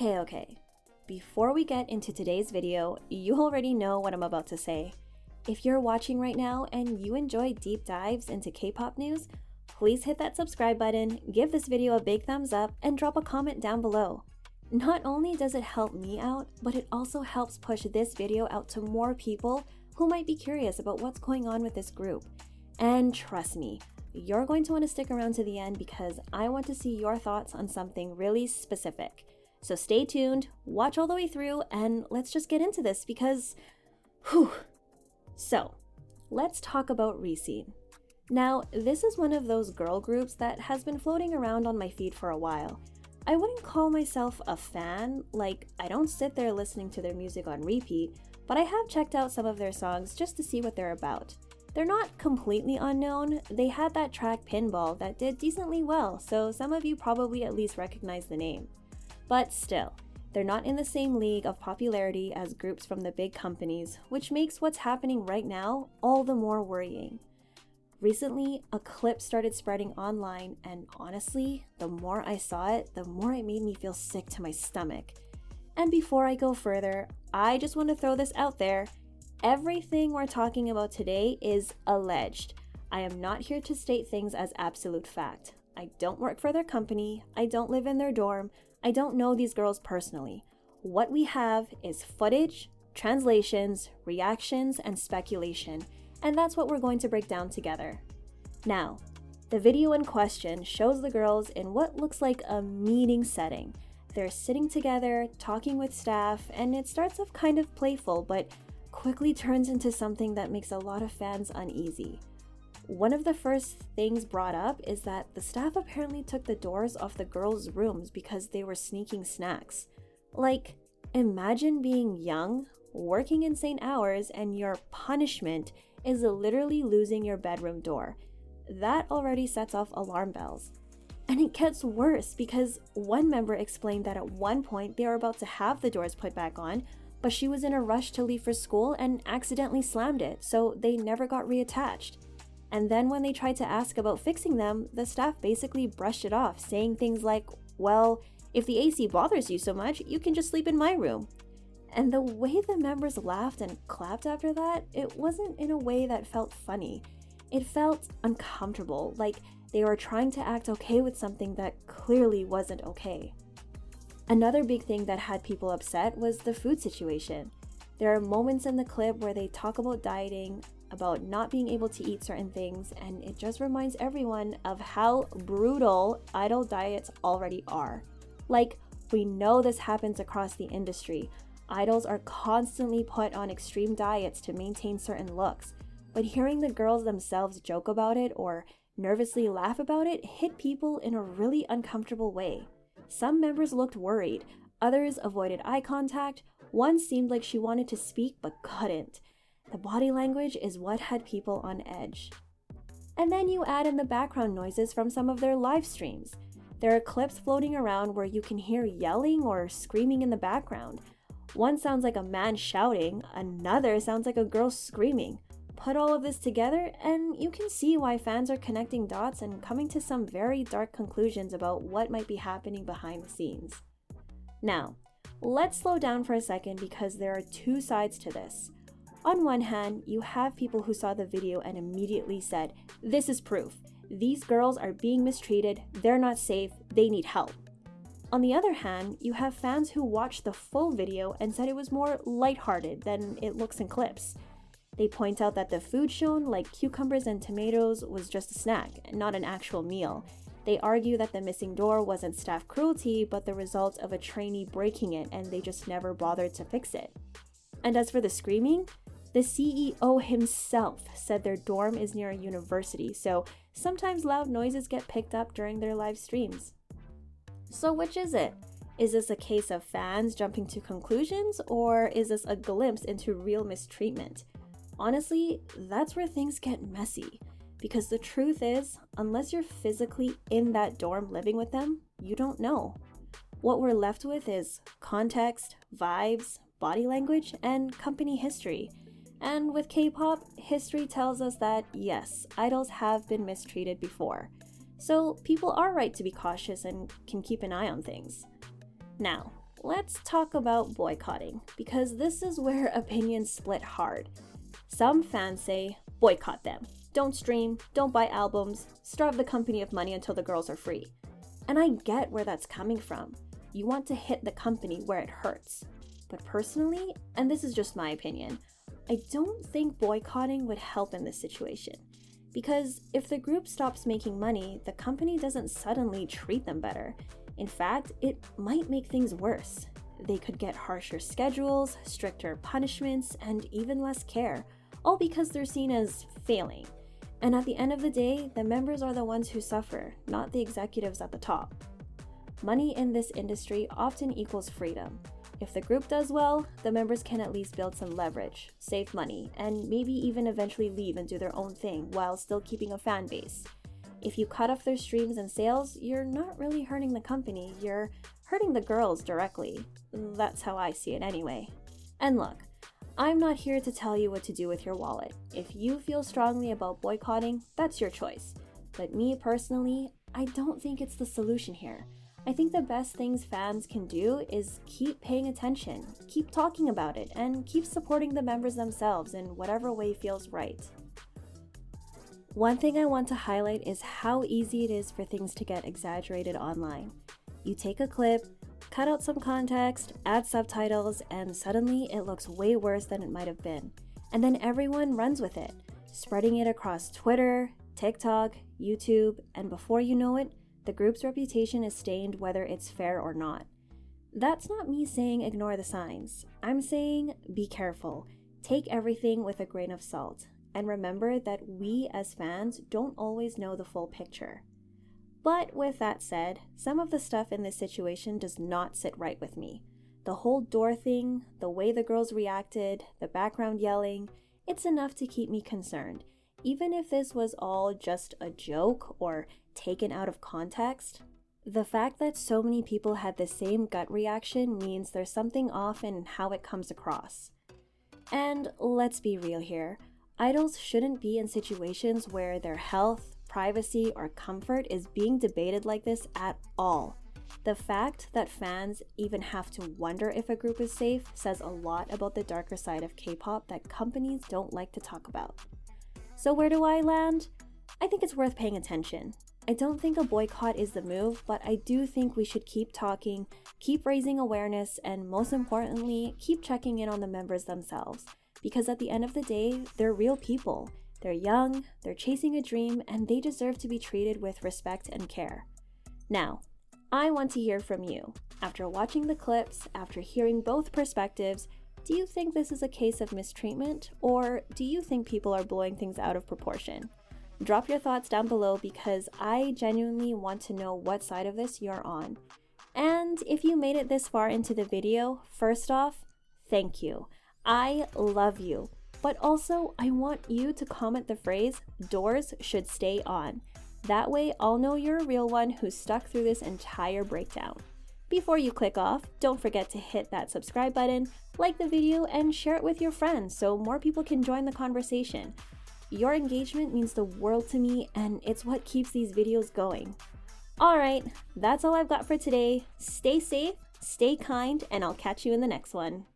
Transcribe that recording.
Okay. Before we get into today's video, you already know what I'm about to say. If you're watching right now and you enjoy deep dives into K-pop news, please hit that subscribe button, give this video a big thumbs up, and drop a comment down below. Not only does it help me out, but it also helps push this video out to more people who might be curious about what's going on with this group. And trust me, you're going to want to stick around to the end because I want to see your thoughts on something really specific. So stay tuned, watch all the way through, and let's just get into this because, So, let's talk about RESCENE. Now, this is one of those girl groups that has been floating around on my feed for a while. I wouldn't call myself a fan, like I don't sit there listening to their music on repeat, but I have checked out some of their songs just to see what they're about. They're not completely unknown. They had that track Pinball that did decently well, so some of you probably at least recognize the name. But still, they're not in the same league of popularity as groups from the big companies, which makes what's happening right now all the more worrying. Recently, a clip started spreading online, and honestly, the more I saw it, the more it made me feel sick to my stomach. And before I go further, I just want to throw this out there. Everything we're talking about today is alleged. I am not here to state things as absolute fact. I don't work for their company, I don't live in their dorm, I don't know these girls personally. What we have is footage, translations, reactions, and speculation, and that's what we're going to break down together. Now, the video in question shows the girls in what looks like a meeting setting. They're sitting together, talking with staff, and it starts off kind of playful, but quickly turns into something that makes a lot of fans uneasy. One of the first things brought up is that the staff apparently took the doors off the girls' rooms because they were sneaking snacks. Like, imagine being young, working insane hours, and your punishment is literally losing your bedroom door. That already sets off alarm bells. And it gets worse because one member explained that at one point they were about to have the doors put back on, but she was in a rush to leave for school and accidentally slammed it, so they never got reattached. And then when they tried to ask about fixing them, the staff basically brushed it off, saying things like, well, if the AC bothers you so much, you can just sleep in my room. And the way the members laughed and clapped after that, it wasn't in a way that felt funny. It felt uncomfortable, like they were trying to act okay with something that clearly wasn't okay. Another big thing that had people upset was the food situation. There are moments in the clip where they talk about dieting, about not being able to eat certain things, and it just reminds everyone of how brutal idol diets already are. Like, we know this happens across the industry. Idols are constantly put on extreme diets to maintain certain looks, but hearing the girls themselves joke about it or nervously laugh about it hit people in a really uncomfortable way. Some members looked worried, others avoided eye contact, one seemed like she wanted to speak but couldn't. The body language is what had people on edge. And then you add in the background noises from some of their live streams. There are clips floating around where you can hear yelling or screaming in the background. One sounds like a man shouting, another sounds like a girl screaming. Put all of this together and you can see why fans are connecting dots and coming to some very dark conclusions about what might be happening behind the scenes. Now, let's slow down for a second because there are two sides to this. On one hand, you have people who saw the video and immediately said, this is proof. These girls are being mistreated, they're not safe, they need help. On the other hand, you have fans who watched the full video and said it was more lighthearted than it looks in clips. They point out that the food shown, like cucumbers and tomatoes, was just a snack, not an actual meal. They argue that the missing door wasn't staff cruelty, but the result of a trainee breaking it and they just never bothered to fix it. And as for the screaming, the CEO himself said their dorm is near a university, so sometimes loud noises get picked up during their live streams. So which is it? Is this a case of fans jumping to conclusions, or is this a glimpse into real mistreatment? Honestly, that's where things get messy, because the truth is, unless you're physically in that dorm living with them, you don't know. What we're left with is context, vibes, body language, and company history. And with K-pop, history tells us that yes, idols have been mistreated before. So people are right to be cautious and can keep an eye on things. Now, let's talk about boycotting, because this is where opinions split hard. Some fans say, boycott them. Don't stream, don't buy albums, starve the company of money until the girls are free. And I get where that's coming from. You want to hit the company where it hurts. But personally, and this is just my opinion, I don't think boycotting would help in this situation. Because if the group stops making money, the company doesn't suddenly treat them better. In fact, it might make things worse. They could get harsher schedules, stricter punishments, and even less care, all because they're seen as failing. And at the end of the day, the members are the ones who suffer, not the executives at the top. Money in this industry often equals freedom. If the group does well, the members can at least build some leverage, save money, and maybe even eventually leave and do their own thing while still keeping a fan base. If you cut off their streams and sales, you're not really hurting the company, you're hurting the girls directly. That's how I see it anyway. And look, I'm not here to tell you what to do with your wallet. If you feel strongly about boycotting, that's your choice. But me personally, I don't think it's the solution here. I think the best things fans can do is keep paying attention, keep talking about it, and keep supporting the members themselves in whatever way feels right. One thing I want to highlight is how easy it is for things to get exaggerated online. You take a clip, cut out some context, add subtitles, and suddenly it looks way worse than it might have been. And then everyone runs with it, spreading it across Twitter, TikTok, YouTube, and before you know it, the group's reputation is stained whether it's fair or not. That's not me saying ignore the signs. I'm saying be careful. Take everything with a grain of salt. And remember that we as fans don't always know the full picture. But with that said, some of the stuff in this situation does not sit right with me. The whole door thing, the way the girls reacted, the background yelling, it's enough to keep me concerned. Even if this was all just a joke or taken out of context, the fact that so many people had the same gut reaction means there's something off in how it comes across. And let's be real here, idols shouldn't be in situations where their health, privacy, or comfort is being debated like this at all. The fact that fans even have to wonder if a group is safe says a lot about the darker side of K-pop that companies don't like to talk about. So where do I land? I think it's worth paying attention. I don't think a boycott is the move, but I do think we should keep talking, keep raising awareness, and most importantly, keep checking in on the members themselves. Because at the end of the day, they're real people. They're young, they're chasing a dream, and they deserve to be treated with respect and care. Now, I want to hear from you. After watching the clips, after hearing both perspectives, do you think this is a case of mistreatment, or do you think people are blowing things out of proportion? Drop your thoughts down below because I genuinely want to know what side of this you're on. And if you made it this far into the video, first off, thank you. I love you. But also, I want you to comment the phrase, "Doors should stay on." That way, I'll know you're a real one who stuck through this entire breakdown. Before you click off, don't forget to hit that subscribe button, like the video, and share it with your friends so more people can join the conversation. Your engagement means the world to me, and it's what keeps these videos going. Alright, that's all I've got for today. Stay safe, stay kind, and I'll catch you in the next one.